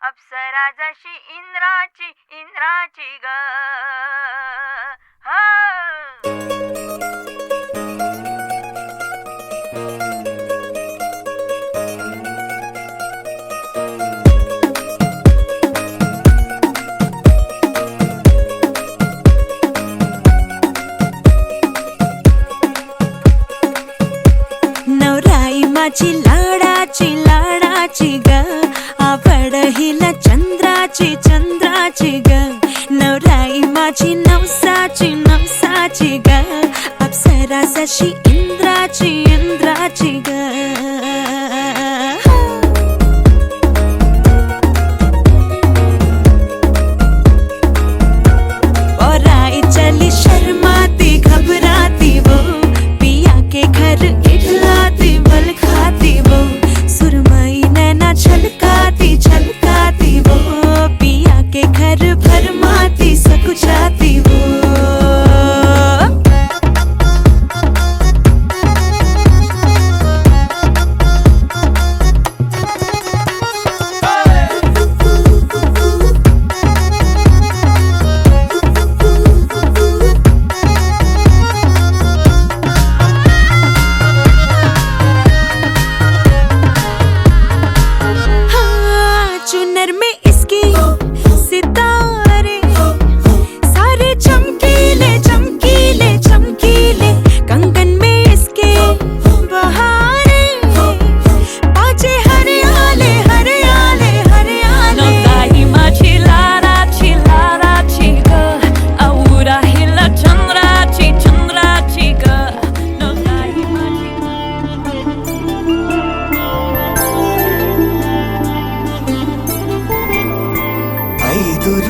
अप्सरा जशी इंद्राची इंद्राची ग नवराई माझी लाडाची लाडाची ग आवड हिला चंद्राची चंद्राची ग नवराई माझी नवसाची नवसाची ग अप्सरा जशी इंद्राची इंद्राची ग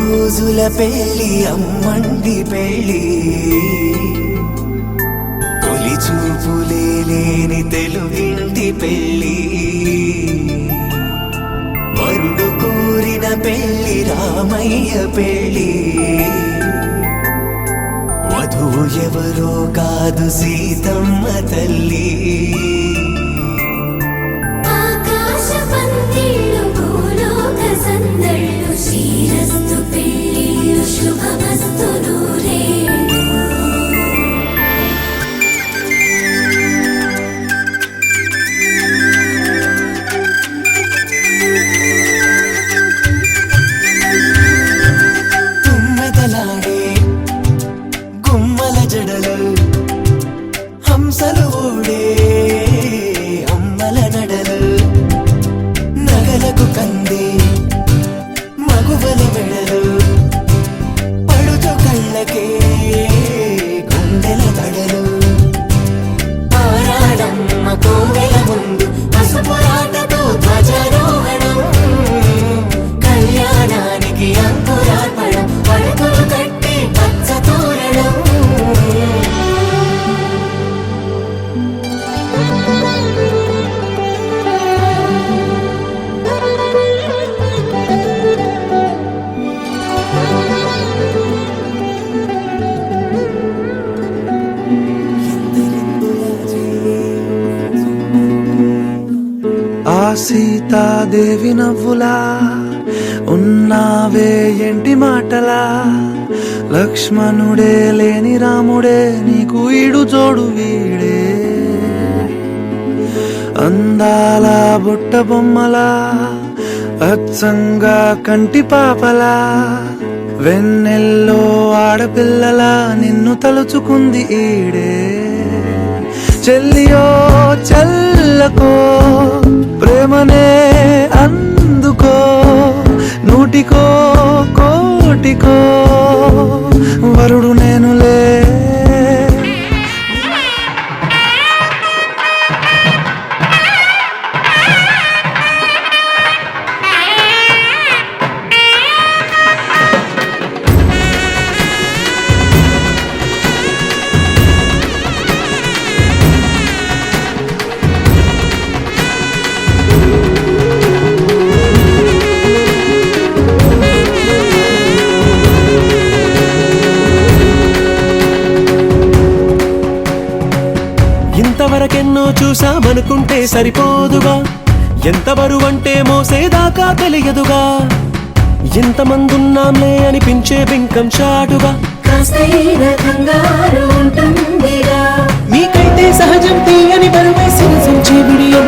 రోజుల పెళ్ళి అమ్మండి పెళ్ళి తొలి చూపులే లేని తెలుగింటి పెళ్ళి వరుడు కోరిన పెళ్ళి రామయ్య పెళ్ళి వధువు ఎవరో కాదు సీతమ్మ తల్లి హంసలు ఊడే అమ్మల నడలు నగలకు కంది మగువల మెడలు పడుచు కళ్ళకే గుండెల తడలు ఆరాడమ్మ కోవెల ముందు పసుపురాటతో ధ్వజారోహణం కళ్యాణానికి అంకురార్పణం పడుకులు కట్టి పచ్చ తోరణం సీతాదేవి నవ్వులా ఉన్నావే ఎంటి మాటలా లక్ష్మణుడే లేని రాముడే నీకు ఈడు జోడు వీడే అందాల బుట్ట బొమ్మలా అచ్చంగా కంటి పాపలా వెన్నెల్లో ఆడపిల్లలా నిన్ను తలుచుకుంది ఈడే చెల్లియో చల్లకో ప్రేమనే అందుకో నూటికో కో పెళ్ళికో వరుడు నేనులే. ఇంతవరకెన్నో చూసామనుకుంటే సరిపోదుగా, ఎంత బరువంటే మోసేదాకా తెలియదుగా. ఇంతమందున్నాంలే అనిపించే బింకం చాటుగా మీకైతే సహజం తీయని బరువే సిరసించే బిడియం.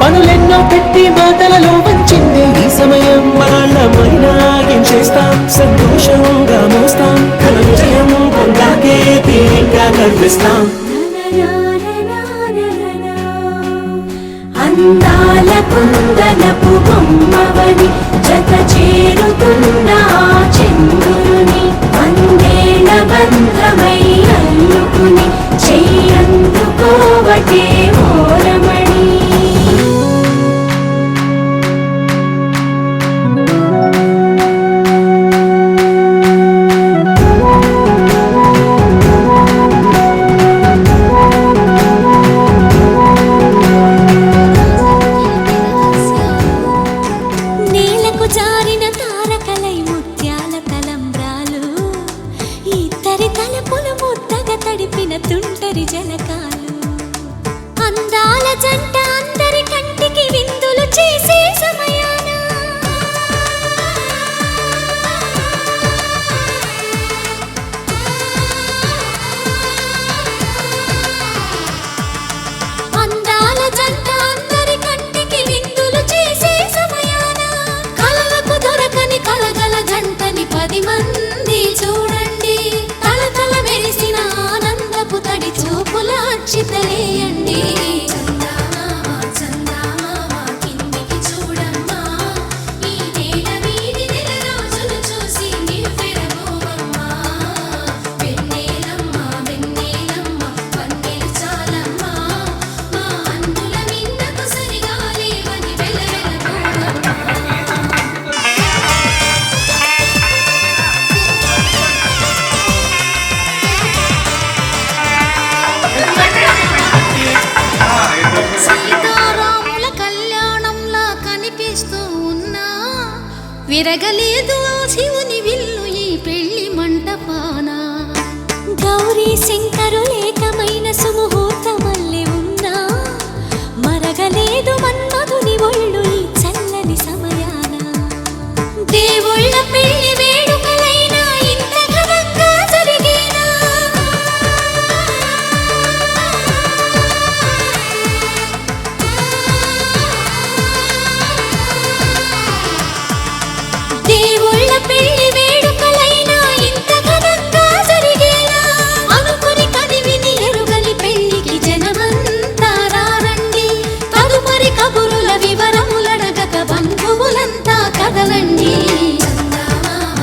పనులెన్నో పెట్టి మాటలలో వంచింది ఈ సమయం. వాళ్ళమైనా ఏం చేస్తాం, సంతోషంగా మోస్తాం. ఘన విజయం పొందాకే తీరిగ్గా కనిపిస్తాం. అందాల కుందనపు బొమ్మవని జత చేరుతున్న చంద్రుని వందేళ బంధమై అల్లుకుని చెయ్యందుకోవటే ఓరమణి. తుంటరి జలకాలు అందాల జంట అందరి కంటికి విందులు చేసే సమయాన అందాల జంట అందరి కంటికి విందులు చేసే సమయాన కలలకు దొరకని కలగల జంటని 10 మంది చూడండి. తలతల మెరిసిన తడి చూపుల చితలేయండి. కిందికి చూడమ్మా, ఈ నేల వీధి నెల రోజులు చూసి నివ్వెరబోవమ్మా. వెన్నెలమ్మ వెన్నెలమ్మ వన్నెలు చాలమ్మా, మా అందుల మిన్నకు సరిగా లేవని వెలవెలబోవమ్మా. సీతారాముల కళ్యాణంలా కనిపిస్తూ ఉన్నా విరగలేదు శివుని విల్లు ఈ పెళ్లి మంటపాన. గౌరీ శంకరు ఏకమైన సుముహూర్తమల్లె ఉన్నా మరగలేదు మన్మధుని ఒళ్ళు ఈ చల్లని సమయాన. దేవుళ్ళ పెళ్లి వేడుకలైనా ఇంత ఘనంగా జరిగేనా? దేవుళ్ళ పెళ్లి వేడుకలైనా ఇంత ఘనంగా జరిగేలా అనుకుని కదివిని ఎరుగని పెళ్లికి జనమంతా రారండి. తదుపరి కబురుల వివరములడగక బంధువులంతా కదలండి. చందమామ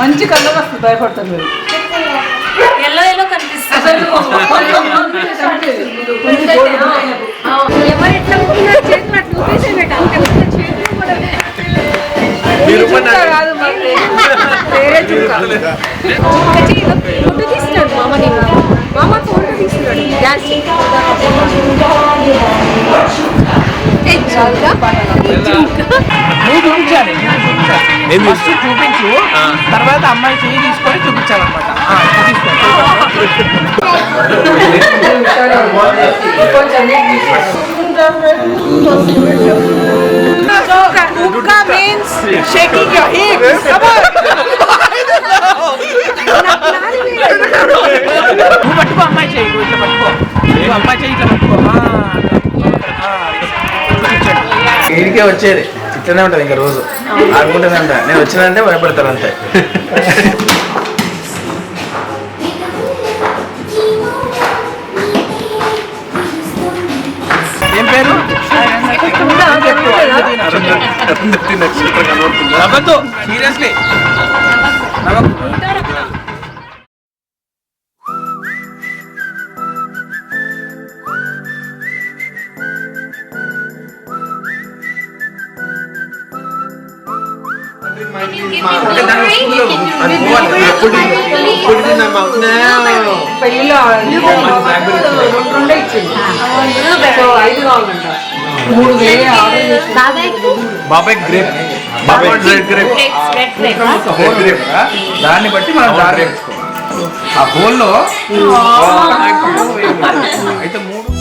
మంచి కళ్ళ వస్తుంది భయపడతారు మీరు ఎల్లో ఎల్లో కనిపిస్తుంది అసలు ఎవరు ఎట్లా అనుకున్నారు చేతులు అట్లా చూపేసేట కాదు మరి వేరే చుక్క ఫోటో తీస్తున్నాడు మామ నేను మామ ఫోటో తీస్తున్నాడు డాన్స్ నువ్వు చూపించాలి ఫస్ట్ చూపించు తర్వాత అమ్మాయి చేయి తీసుకొని చూపించాలన్నమాట Hookah means shaking your hips. Come on. నువ్వు పట్టుకో అమ్మాయి చేయి ఇట్లా పట్టుకో నువ్వు అమ్మాయి చేయి ఇట్లా పట్టుకో ఇంటికే వచ్చేది ఇట్లనే ఉంటుంది ఇంకా రోజు ఆడుకుంటూనే ఉంటా నేను వచ్చినంటే భయపడతాను అంతే ఏం పేరు నవ్వద్దు సీరియస్లీ పెళ్ళిలో 2 ఇచ్చింది సో 5 కావాలంట 3,000 బాబాయ్ గ్రేప్ బాబాయ్ గ్రేప్ దాన్ని బట్టి మనం దారి వేసుకోవాలి ఆ హోల్లో అయితే 3